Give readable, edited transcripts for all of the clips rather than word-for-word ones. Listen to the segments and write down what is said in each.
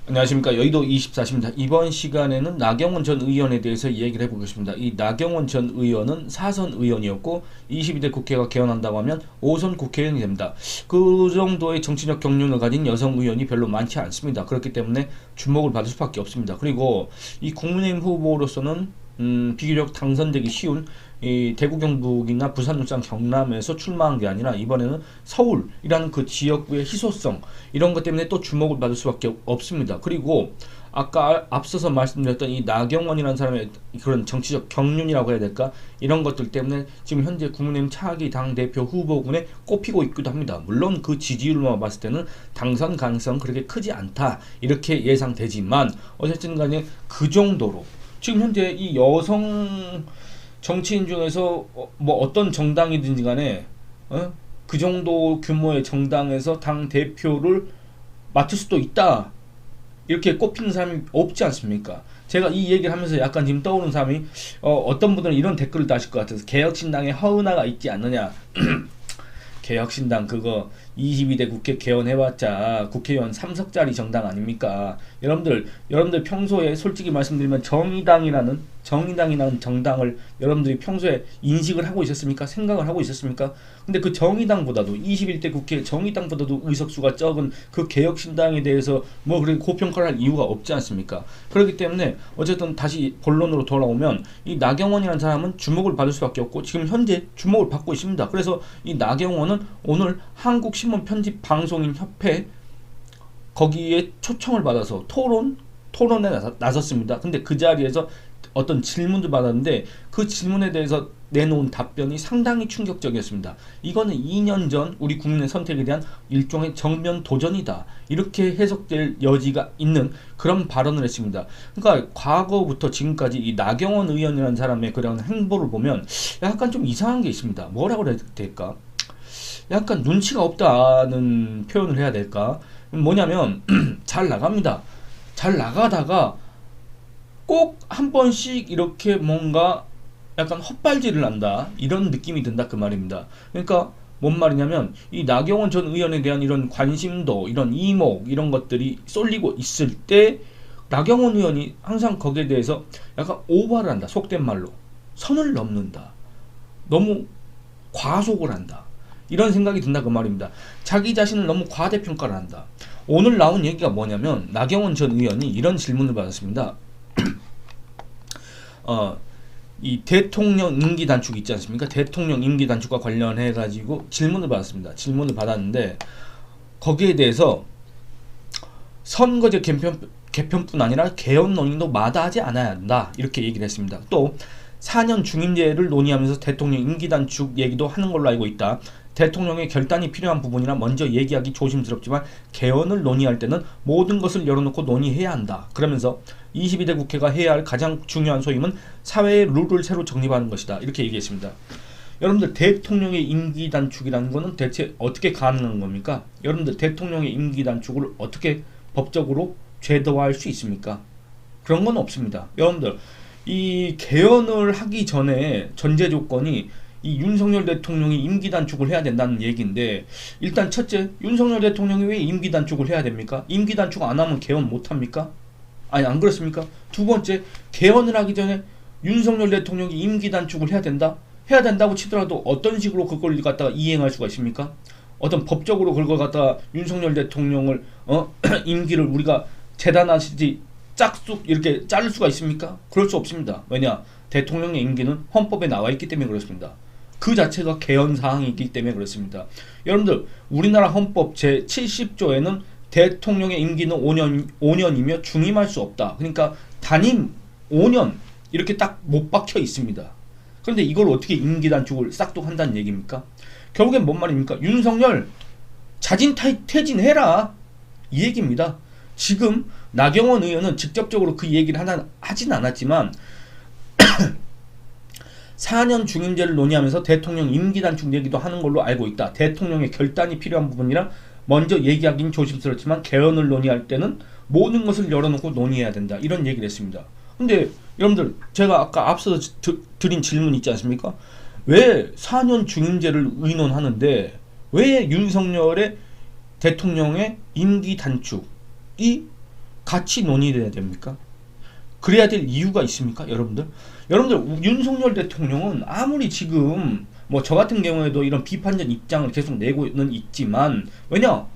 안녕하십니까. 여의도 24시입니다. 이번 시간에는 나경원 전 의원에 대해서 얘기를 해보겠습니다. 이 나경원 전 의원은 4선 의원이었고 22대 국회가 개헌한다고 하면 5선 국회의원이 됩니다. 그 정도의 정치적 경륜을 가진 여성 의원이 별로 많지 않습니다. 그렇기 때문에 주목을 받을 수밖에 없습니다. 그리고 이 국민의힘 후보로서는 비교적 당선되기 쉬운 이 대구 경북이나 부산 울산 경남에서 출마한 게 아니라 이번에는 서울이라는 그 지역구의 희소성 이런 것 때문에 또 주목을 받을 수밖에 없습니다. 그리고 아까 앞서서 말씀드렸던 이 나경원이라는 사람의 그런 정치적 경륜이라고 해야 될까 이런 것들 때문에 지금 현재 국민의힘 차기 당대표 후보군에 꼽히고 있기도 합니다. 물론 그 지지율만 봤을 때는 당선 가능성 그렇게 크지 않다 이렇게 예상되지만 어쨌든 간에 그 정도로 지금 현재 이 여성 정치인 중에서 뭐 어떤 정당이든지 간에 그 정도 규모의 정당에서 당 대표를 맡을 수도 있다 이렇게 꼽히는 사람이 없지 않습니까? 제가 이 얘기를 하면서 약간 지금 떠오르는 사람이 어떤 분들은 이런 댓글을 다실 것 같아서 개혁신당에 허은하가 있지 않느냐. 개혁신당 그거 22대 국회 개헌해봤자 국회의원 3석짜리 정당 아닙니까? 여러분들 평소에 솔직히 말씀드리면 정의당이라는 정당을 여러분들이 평소에 인식을 하고 있었습니까? 생각을 하고 있었습니까? 근데 그 정의당보다도 21대 국회 정의당보다도 의석수가 적은 그 개혁신당에 대해서 뭐 그렇게 고평가를 할 이유가 없지 않습니까? 그렇기 때문에 어쨌든 다시 본론으로 돌아오면 이 나경원이라는 사람은 주목을 받을 수밖에 없고 지금 현재 주목을 받고 있습니다. 그래서 이 나경원은 오늘 한국신문편집방송인협회 거기에 초청을 받아서 토론에 나섰습니다. 근데 그 자리에서 어떤 질문도 받았는데 그 질문에 대해서 내놓은 답변이 상당히 충격적이었습니다. 이거는 2년 전 우리 국민의 선택에 대한 일종의 정면 도전이다. 이렇게 해석될 여지가 있는 그런 발언을 했습니다. 그러니까 과거부터 지금까지 이 나경원 의원이라는 사람의 그런 행보를 보면 약간 좀 이상한 게 있습니다. 뭐라고 해야 될까? 약간 눈치가 없다는 표현을 해야 될까? 뭐냐면 잘 나갑니다. 잘 나가다가 꼭 한 번씩 이렇게 뭔가 약간 헛발질을 한다 이런 느낌이 든다 그 말입니다. 그러니까 뭔 말이냐면 이 나경원 전 의원에 대한 이런 관심도 이런 이목 이런 것들이 쏠리고 있을 때 나경원 의원이 항상 거기에 대해서 약간 오버를 한다. 속된 말로 선을 넘는다. 너무 과속을 한다. 이런 생각이 든다 그 말입니다. 자기 자신을 너무 과대평가를 한다. 오늘 나온 얘기가 뭐냐면 나경원 전 의원이 이런 질문을 받았습니다. 이 대통령 임기 단축 있지 않습니까? 대통령 임기 단축과 관련해 가지고 질문을 받았습니다. 질문을 받았는데 거기에 대해서 선거제 개편뿐 아니라 개헌 논의도 마다하지 않아야 한다 이렇게 얘기를 했습니다. 또 4년 중임제를 논의하면서 대통령 임기 단축 얘기도 하는 걸로 알고 있다. 대통령의 결단이 필요한 부분이라 먼저 얘기하기 조심스럽지만 개헌을 논의할 때는 모든 것을 열어놓고 논의해야 한다. 그러면서 22대 국회가 해야 할 가장 중요한 소임은 사회의 룰을 새로 정립하는 것이다. 이렇게 얘기했습니다. 여러분들 대통령의 임기 단축이라는 것은 대체 어떻게 가능한 겁니까? 여러분들 대통령의 임기 단축을 어떻게 법적으로 제도화할 수 있습니까? 그런 건 없습니다. 여러분들 이 개헌을 하기 전에 전제 조건이 이 윤석열 대통령이 임기 단축을 해야 된다는 얘기인데 일단 첫째 윤석열 대통령이 왜 임기 단축을 해야 됩니까? 임기 단축 안 하면 개헌 못 합니까? 아니 안 그렇습니까? 두 번째 개헌을 하기 전에 윤석열 대통령이 임기 단축을 해야 된다? 해야 된다고 치더라도 어떤 식으로 그걸 갖다가 이행할 수가 있습니까? 어떤 법적으로 그걸 갖다가 윤석열 대통령을 임기를 우리가 재단하시지 짝쑥 이렇게 자를 수가 있습니까? 그럴 수 없습니다. 왜냐? 대통령의 임기는 헌법에 나와 있기 때문에 그렇습니다. 그 자체가 개헌 사항이기 때문에 그렇습니다. 여러분들 우리나라 헌법 제70조에는 대통령의 임기는 5년이며 중임할 수 없다. 그러니까 단임 5년 이렇게 딱 못 박혀 있습니다. 그런데 이걸 어떻게 임기 단축을 싹둑한다는 얘기입니까? 결국엔 뭔 말입니까? 윤석열 자진 퇴진해라 이 얘기입니다. 지금 나경원 의원은 직접적으로 그 얘기를 하진 않았지만 4년 중임제를 논의하면서 대통령 임기 단축 얘기도 하는 걸로 알고 있다. 대통령의 결단이 필요한 부분이라 먼저 얘기하긴 조심스럽지만 개헌을 논의할 때는 모든 것을 열어놓고 논의해야 된다. 이런 얘기를 했습니다. 근데 여러분들 제가 아까 앞서서 드린 질문 있지 않습니까? 왜 4년 중임제를 의논하는데 왜 윤석열의 대통령의 임기 단축이 같이 논의돼야 됩니까? 그래야 될 이유가 있습니까? 여러분들 윤석열 대통령은 아무리 지금 뭐 저 같은 경우에도 이런 비판적 입장을 계속 내고는 있지만, 왜냐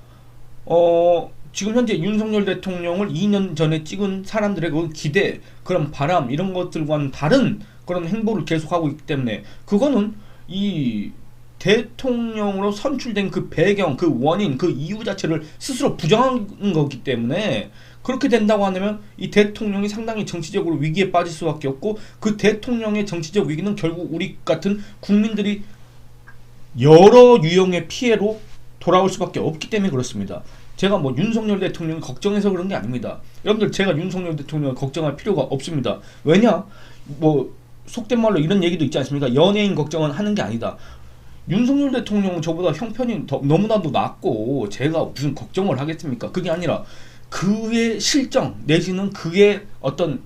지금 현재 윤석열 대통령을 2년 전에 찍은 사람들의 그 기대, 그런 바람, 이런 것들과는 다른 그런 행보를 계속하고 있기 때문에, 그거는 이 대통령으로 선출된 그 배경, 그 원인, 그 이유 자체를 스스로 부정한 거기 때문에, 그렇게 된다고 하면 이 대통령이 상당히 정치적으로 위기에 빠질 수밖에 없고, 그 대통령의 정치적 위기는 결국 우리 같은 국민들이 여러 유형의 피해로 돌아올 수밖에 없기 때문에 그렇습니다. 제가 뭐 윤석열 대통령이 걱정해서 그런 게 아닙니다. 여러분들, 제가 윤석열 대통령을 걱정할 필요가 없습니다. 왜냐? 뭐 속된 말로 이런 얘기도 있지 않습니까? 연예인 걱정은 하는 게 아니다. 윤석열 대통령은 저보다 형편이 너무나도 낫고 제가 무슨 걱정을 하겠습니까? 그게 아니라 그의 실정 내지는 그의 어떤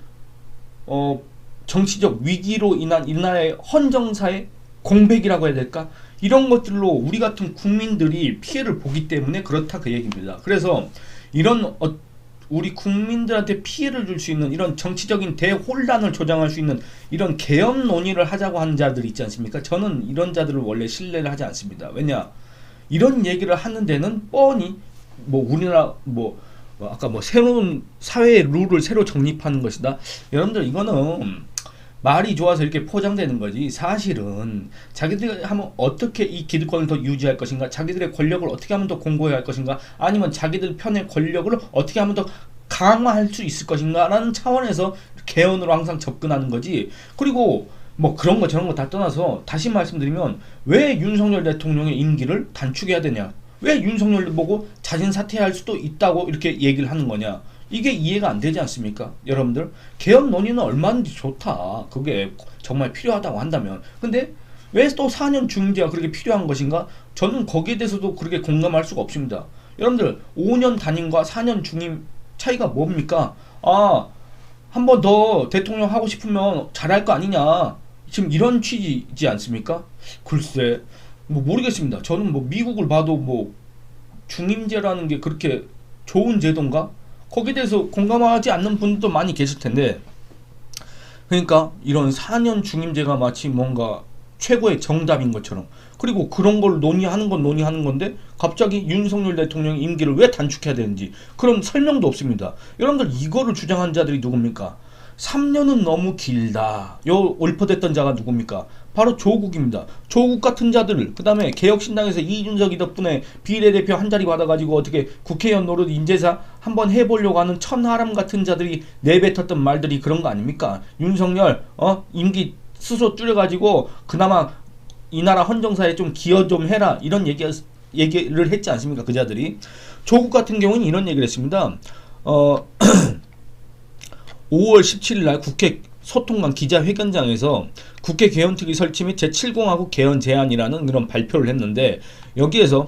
정치적 위기로 인한 이 나라의 헌정사의 공백이라고 해야 될까? 이런 것들로 우리 같은 국민들이 피해를 보기 때문에 그렇다, 그 얘기입니다. 그래서 이런 우리 국민들한테 피해를 줄 수 있는 이런 정치적인 대혼란을 조장할 수 있는 이런 계엄 논의를 하자고 하는 자들 있지 않습니까? 저는 이런 자들을 원래 신뢰를 하지 않습니다. 왜냐? 이런 얘기를 하는 데는 뻔히 뭐 우리나라 아까 새로운 사회의 룰을 새로 정립하는 것이다. 여러분들, 이거는 말이 좋아서 이렇게 포장되는 거지, 사실은 자기들이 하면 어떻게 이 기득권을 더 유지할 것인가, 자기들의 권력을 어떻게 하면 더 공고히 할 것인가, 아니면 자기들 편의 권력을 어떻게 하면 더 강화할 수 있을 것인가 라는 차원에서 개헌으로 항상 접근하는 거지. 그리고 뭐 그런 거 저런 거 다 떠나서 다시 말씀드리면, 왜 윤석열 대통령의 임기를 단축해야 되냐, 왜 윤석열 보고 자진 사퇴할 수도 있다고 이렇게 얘기를 하는 거냐, 이게 이해가 안 되지 않습니까? 여러분들, 개헌 논의는 얼마든지 좋다, 그게 정말 필요하다고 한다면. 근데 왜 또 4년 중임제가 그렇게 필요한 것인가? 저는 거기에 대해서도 그렇게 공감할 수가 없습니다. 여러분들, 5년 단임과 4년 중임 차이가 뭡니까? 한 번 더 대통령 하고 싶으면 잘할 거 아니냐, 지금 이런 취지이지 않습니까? 글쎄, 뭐 모르겠습니다. 저는 뭐 미국을 봐도 뭐 중임제라는 게 그렇게 좋은 제도인가? 거기에 대해서 공감하지 않는 분도 많이 계실 텐데, 그러니까 이런 4년 중임제가 마치 뭔가 최고의 정답인 것처럼, 그리고 그런 걸 논의하는 건 논의하는 건데 갑자기 윤석열 대통령의 임기를 왜 단축해야 되는지 그런 설명도 없습니다. 여러분들, 이거를 주장한 자들이 누굽니까? 3년은 너무 길다, 요 올퍼댔던 자가 누굽니까? 바로 조국입니다. 조국 같은 자들, 그 다음에 개혁신당에서 이준석이 덕분에 비례대표 한 자리 받아가지고 어떻게 국회의원 노릇 인재사 한번 해보려고 하는 천하람 같은 자들이 내뱉었던 말들이 그런 거 아닙니까? 윤석열 임기 스스로 줄여가지고 그나마 이 나라 헌정사에 좀 기여 좀 해라, 이런 얘기를 했지 않습니까? 그 자들이. 조국 같은 경우는 이런 얘기를 했습니다. 5월 17일 날 국회 소통관 기자회견장에서 국회 개헌특위 설치 및 제7공화국 개헌 제안이라는 그런 발표를 했는데, 여기에서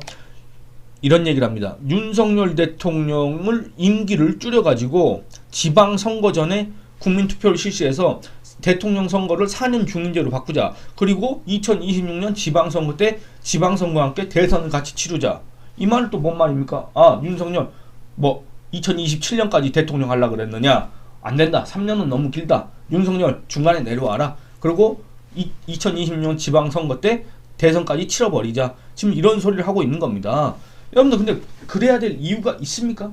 이런 얘기를 합니다. 윤석열 대통령을 임기를 줄여가지고 지방선거 전에 국민투표를 실시해서 대통령 선거를 4년 중임제로 바꾸자. 그리고 2026년 지방선거 때 지방선거와 함께 대선을 같이 치르자. 이 말은 또 뭔 말입니까? 윤석열 뭐 2027년까지 대통령 하려고 그랬느냐? 안 된다. 3년은 너무 길다. 윤석열 중간에 내려와라. 그리고 2026년 지방선거 때 대선까지 치러버리자. 지금 이런 소리를 하고 있는 겁니다. 여러분들, 근데 그래야 될 이유가 있습니까?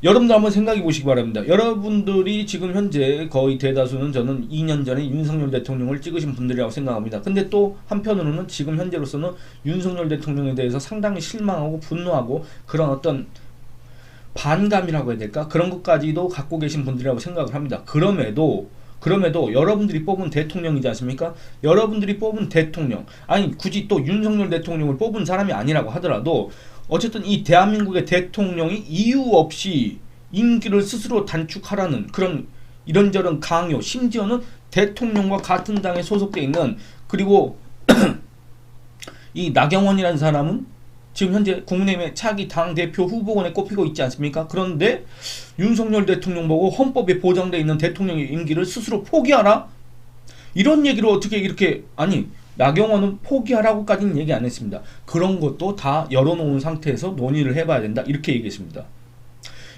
여러분들 한번 생각해 보시기 바랍니다. 여러분들이 지금 현재 거의 대다수는 저는 2년 전에 윤석열 대통령을 찍으신 분들이라고 생각합니다. 근데 또 한편으로는 지금 현재로서는 윤석열 대통령에 대해서 상당히 실망하고 분노하고 그런 어떤 반감이라고 해야 될까? 그런 것까지도 갖고 계신 분들이라고 생각을 합니다. 그럼에도 여러분들이 뽑은 대통령이지 않습니까? 여러분들이 뽑은 대통령, 아니 굳이 또 윤석열 대통령을 뽑은 사람이 아니라고 하더라도 어쨌든 이 대한민국의 대통령이 이유 없이 임기를 스스로 단축하라는 그런 이런저런 강요, 심지어는 대통령과 같은 당에 소속되어 있는, 그리고 이 나경원이라는 사람은 지금 현재 국민의힘의 차기 당대표 후보군에 꼽히고 있지 않습니까? 그런데 윤석열 대통령 보고 헌법에 보장되어 있는 대통령의 임기를 스스로 포기하라? 이런 얘기를 어떻게 이렇게, 아니 나경원은 포기하라고까지는 얘기 안 했습니다. 그런 것도 다 열어놓은 상태에서 논의를 해봐야 된다, 이렇게 얘기했습니다.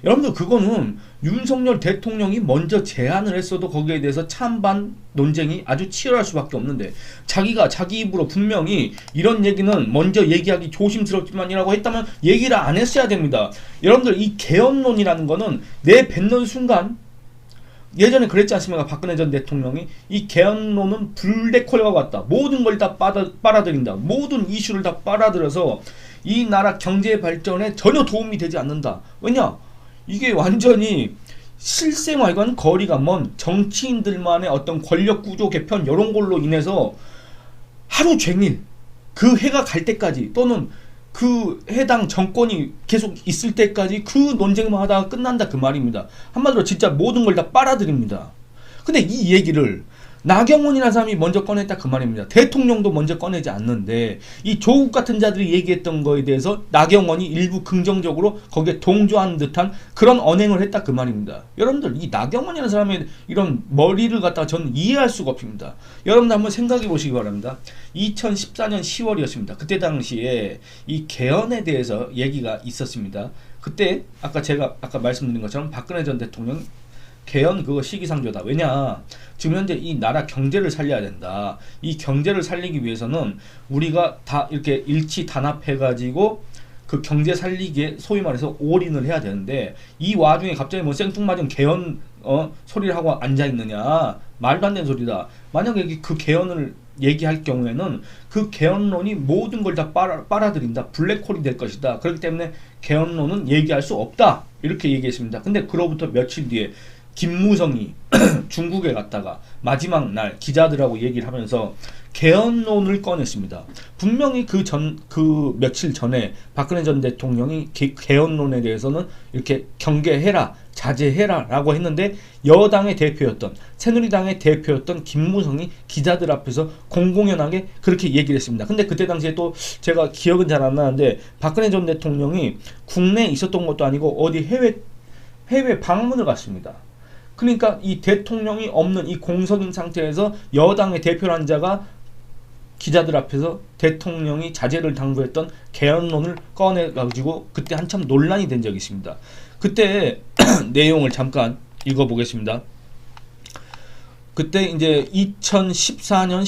여러분들 그거는 윤석열 대통령이 먼저 제안을 했어도 거기에 대해서 찬반 논쟁이 아주 치열할 수밖에 없는데, 자기가 자기 입으로 분명히 이런 얘기는 먼저 얘기하기 조심스럽지만이라고 했다면 얘기를 안 했어야 됩니다. 여러분들 이 개헌론이라는 거는 내뱉는 순간, 예전에 그랬지 않습니까? 박근혜 전 대통령이 이 개헌론은 블랙홀과 같다. 모든 걸 다 빨아들인다. 모든 이슈를 다 빨아들여서 이 나라 경제 발전에 전혀 도움이 되지 않는다. 왜냐? 이게 완전히 실생활과는 거리가 먼 정치인들만의 어떤 권력 구조 개편 이런 걸로 인해서 하루 종일 그 해가 갈 때까지, 또는 그 해당 정권이 계속 있을 때까지 그 논쟁만 하다가 끝난다 그 말입니다. 한마디로 진짜 모든 걸 다 빨아들입니다. 근데 이 얘기를 나경원이라는 사람이 먼저 꺼냈다 그 말입니다. 대통령도 먼저 꺼내지 않는데 이 조국 같은 자들이 얘기했던 거에 대해서 나경원이 일부 긍정적으로 거기에 동조하는 듯한 그런 언행을 했다 그 말입니다. 여러분들 이 나경원이라는 사람의 이런 머리를 갖다가 저는 이해할 수가 없습니다. 여러분들 한번 생각해 보시기 바랍니다. 2014년 10월이었습니다. 그때 당시에 이 개헌에 대해서 얘기가 있었습니다. 그때 제가 아까 말씀드린 것처럼 박근혜 전 대통령 개헌 그거 시기상조다. 왜냐? 지금 현재 이 나라 경제를 살려야 된다. 이 경제를 살리기 위해서는 우리가 다 이렇게 일치 단합해가지고 그 경제 살리기에 소위 말해서 올인을 해야 되는데, 이 와중에 갑자기 뭐 생뚱맞은 개헌 소리를 하고 앉아있느냐. 말도 안 되는 소리다. 만약에 그 개헌을 얘기할 경우에는 그 개헌론이 모든 걸 다 빨아들인다. 블랙홀이 될 것이다. 그렇기 때문에 개헌론은 얘기할 수 없다. 이렇게 얘기했습니다. 근데 그로부터 며칠 뒤에 김무성이 중국에 갔다가 마지막 날 기자들하고 얘기를 하면서 개헌론을 꺼냈습니다. 분명히 그 며칠 전에 박근혜 전 대통령이 개헌론에 대해서는 이렇게 경계해라, 자제해라 라고 했는데, 여당의 대표였던, 새누리당의 대표였던 김무성이 기자들 앞에서 공공연하게 그렇게 얘기를 했습니다. 근데 그때 당시에 또 제가 기억은 잘 안 나는데, 박근혜 전 대통령이 국내에 있었던 것도 아니고 어디 해외 방문을 갔습니다. 그러니까 이 대통령이 없는 이 공석인 상태에서 여당의 대표라는 자가 기자들 앞에서 대통령이 자제를 당부했던 개헌론을 꺼내가지고 그때 한참 논란이 된 적이 있습니다. 그때 내용을 잠깐 읽어보겠습니다. 그때 이제 2014년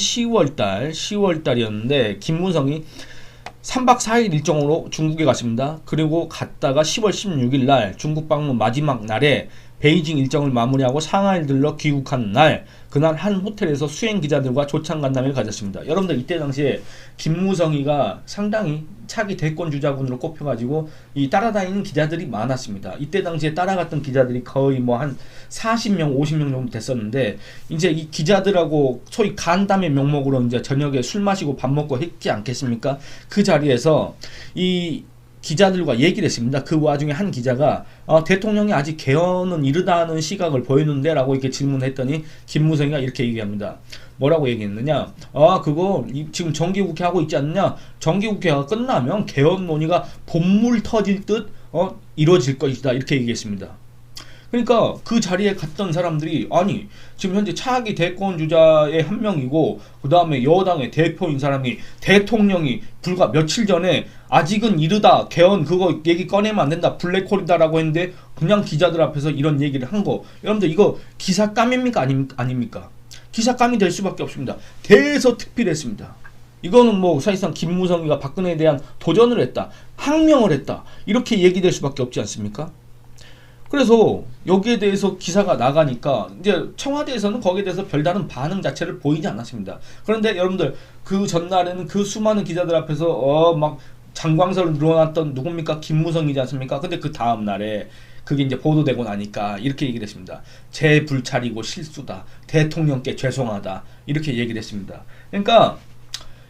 10월달이었는데 김무성이 3박 4일 일정으로 중국에 갔습니다. 그리고 갔다가 10월 16일 날 중국 방문 마지막 날에 베이징 일정을 마무리하고 상하이를 들러 귀국한 날, 그날 한 호텔에서 수행 기자들과 조찬 간담회를 가졌습니다. 여러분들 이때 당시에 김무성이가 상당히 차기 대권 주자군으로 꼽혀가지고 이 따라다니는 기자들이 많았습니다. 이때 당시에 따라갔던 기자들이 거의 뭐 한 40명, 50명 정도 됐었는데, 이제 이 기자들하고 소위 간담회 명목으로 이제 저녁에 술 마시고 밥 먹고 했지 않겠습니까? 그 자리에서 이 기자들과 얘기를 했습니다. 그 와중에 한 기자가 대통령이 아직 개헌은 이르다는 시각을 보이는데 라고 이렇게 질문했더니 김무성이가 이렇게 얘기합니다. 뭐라고 얘기했느냐? 그거 지금 정기국회 하고 있지 않느냐? 정기국회가 끝나면 개헌 논의가 본물 터질 듯 이루어질 것이다. 이렇게 얘기했습니다. 그러니까 그 자리에 갔던 사람들이, 아니 지금 현재 차기 대권 주자의 한 명이고 그 다음에 여당의 대표인 사람이, 대통령이 불과 며칠 전에 아직은 이르다, 개헌 그거 얘기 꺼내면 안 된다, 블랙홀이다 라고 했는데 그냥 기자들 앞에서 이런 얘기를 한 거, 여러분들 이거 기사감입니까? 아닙니까? 기사감이 될 수밖에 없습니다. 대서특필했습니다. 이거는 뭐 사실상 김무성이가 박근혜에 대한 도전을 했다, 항명을 했다, 이렇게 얘기될 수밖에 없지 않습니까? 그래서 여기에 대해서 기사가 나가니까 이제 청와대에서는 거기에 대해서 별다른 반응 자체를 보이지 않았습니다. 그런데 여러분들 그 전날에는 그 수많은 기자들 앞에서 막 장광설을 늘어났던 누굽니까? 김무성이지 않습니까? 근데 그 다음 날에 그게 이제 보도되고 나니까 이렇게 얘기를 했습니다. 제 불찰이고 실수다. 대통령께 죄송하다. 이렇게 얘기를 했습니다. 그러니까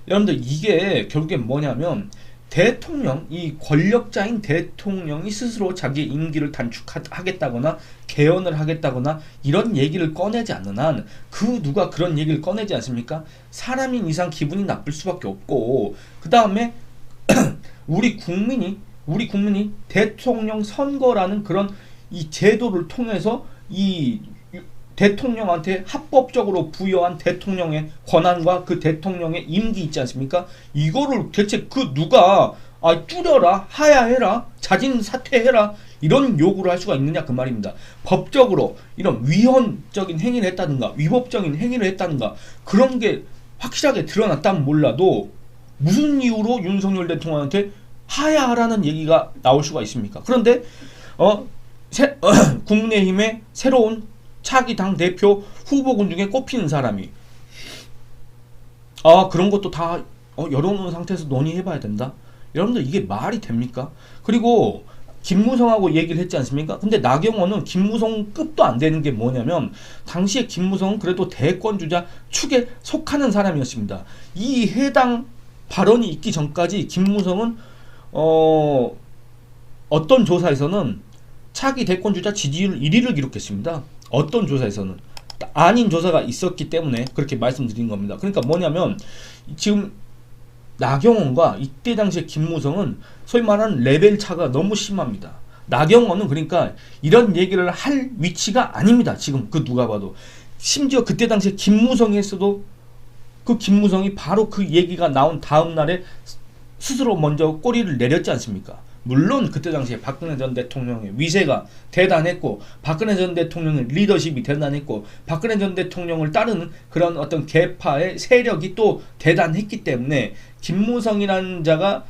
여러분들 이게 결국엔 뭐냐면, 대통령, 이 권력자인 대통령이 스스로 자기 임기를 단축하겠다거나 개헌을 하겠다거나 이런 얘기를 꺼내지 않는 한, 그 누가 그런 얘기를 꺼내지 않습니까? 사람인 이상 기분이 나쁠 수밖에 없고, 그 다음에 우리 국민이 대통령 선거라는 그런 이 제도를 통해서 이 대통령한테 합법적으로 부여한 대통령의 권한과 그 대통령의 임기 있지 않습니까? 이거를 대체 그 누가 줄여라, 하야해라, 자진 사퇴해라 이런 요구를 할 수가 있느냐 그 말입니다. 법적으로 이런 위헌적인 행위를 했다든가 위법적인 행위를 했다든가 그런 게 확실하게 드러났다면 몰라도 무슨 이유로 윤석열 대통령한테 하야하라는 얘기가 나올 수가 있습니까? 그런데 국민의힘의 새로운 차기 당 대표 후보군 중에 꼽히는 사람이 그런 것도 다 열어놓은 상태에서 논의해봐야 된다. 여러분들 이게 말이 됩니까? 그리고 김무성하고 얘기를 했지 않습니까? 근데 나경원은 김무성급도 안 되는 게 뭐냐면 당시에 김무성은 그래도 대권주자 축에 속하는 사람이었습니다. 이 해당 발언이 있기 전까지 김무성은 어떤 조사에서는 차기 대권주자 지지율 1위를 기록했습니다. 어떤 조사에서는 아닌 조사가 있었기 때문에 그렇게 말씀드린 겁니다. 그러니까 뭐냐면 지금 나경원과 이때 당시에 김무성은 소위 말하는 레벨 차가 너무 심합니다. 나경원은 그러니까 이런 얘기를 할 위치가 아닙니다. 지금 그 누가 봐도. 심지어 그때 당시에 김무성이 했어도 그 김무성이 바로 그 얘기가 나온 다음 날에 스스로 먼저 꼬리를 내렸지 않습니까? 물론 그때 당시에 박근혜 전 대통령의 위세가 대단했고 박근혜 전 대통령의 리더십이 대단했고 박근혜 전 대통령을 따르는 그런 어떤 계파의 세력이 또 대단했기 때문에 김무성이라는 자가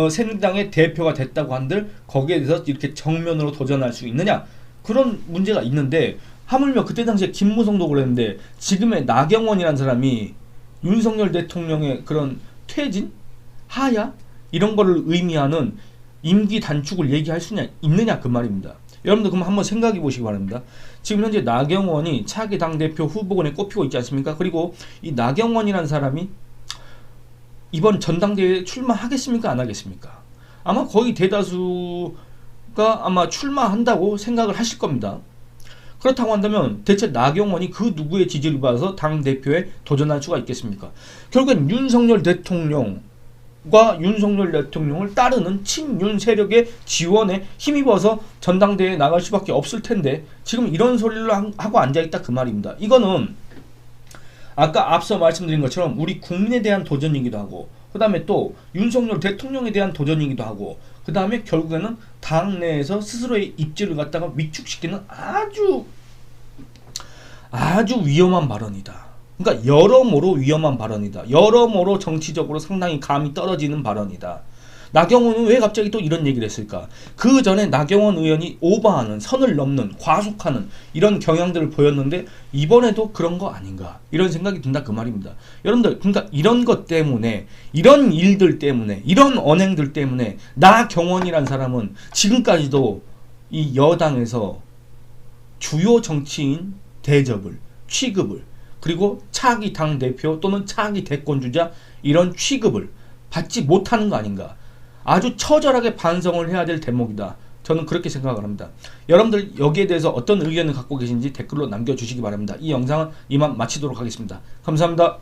새누리당의 대표가 됐다고 한들 거기에 대해서 이렇게 정면으로 도전할 수 있느냐 그런 문제가 있는데 하물며 그때 당시에 김무성도 그랬는데 지금의 나경원이라는 사람이 윤석열 대통령의 그런 퇴진? 하야? 이런 거를 의미하는 임기 단축을 얘기할 수 있느냐 그 말입니다. 여러분들 그럼 한번 생각해 보시기 바랍니다. 지금 현재 나경원이 차기 당대표 후보군에 꼽히고 있지 않습니까? 그리고 이 나경원이라는 사람이 이번 전당대회에 출마하겠습니까? 안 하겠습니까? 아마 거의 대다수가 아마 출마한다고 생각을 하실 겁니다. 그렇다고 한다면 대체 나경원이 그 누구의 지지를 받아서 당대표에 도전할 수가 있겠습니까? 결국엔 윤석열 대통령과 윤석열 대통령을 따르는 친윤 세력의 지원에 힘입어서 전당대회에 나갈 수밖에 없을 텐데 지금 이런 소리를 하고 앉아있다 그 말입니다. 이거는 아까 앞서 말씀드린 것처럼 우리 국민에 대한 도전이기도 하고 그 다음에 또 윤석열 대통령에 대한 도전이기도 하고 그 다음에 결국에는 당내에서 스스로의 입지를 갖다가 위축시키는 아주 위험한 발언이다. 그러니까 여러모로 위험한 발언이다. 여러모로 정치적으로 상당히 감이 떨어지는 발언이다. 나경원은 왜 갑자기 또 이런 얘기를 했을까? 그 전에 나경원 의원이 오버하는, 선을 넘는, 과속하는 이런 경향들을 보였는데 이번에도 그런 거 아닌가? 이런 생각이 든다 그 말입니다. 여러분들 그러니까 이런 것 때문에 이런 일들 때문에 이런 언행들 때문에 나경원이란 사람은 지금까지도 이 여당에서 주요 정치인 대접을, 취급을 그리고 차기 당대표 또는 차기 대권주자 이런 취급을 받지 못하는 거 아닌가. 아주 처절하게 반성을 해야 될 대목이다. 저는 그렇게 생각을 합니다. 여러분들 여기에 대해서 어떤 의견을 갖고 계신지 댓글로 남겨주시기 바랍니다. 이 영상은 이만 마치도록 하겠습니다. 감사합니다.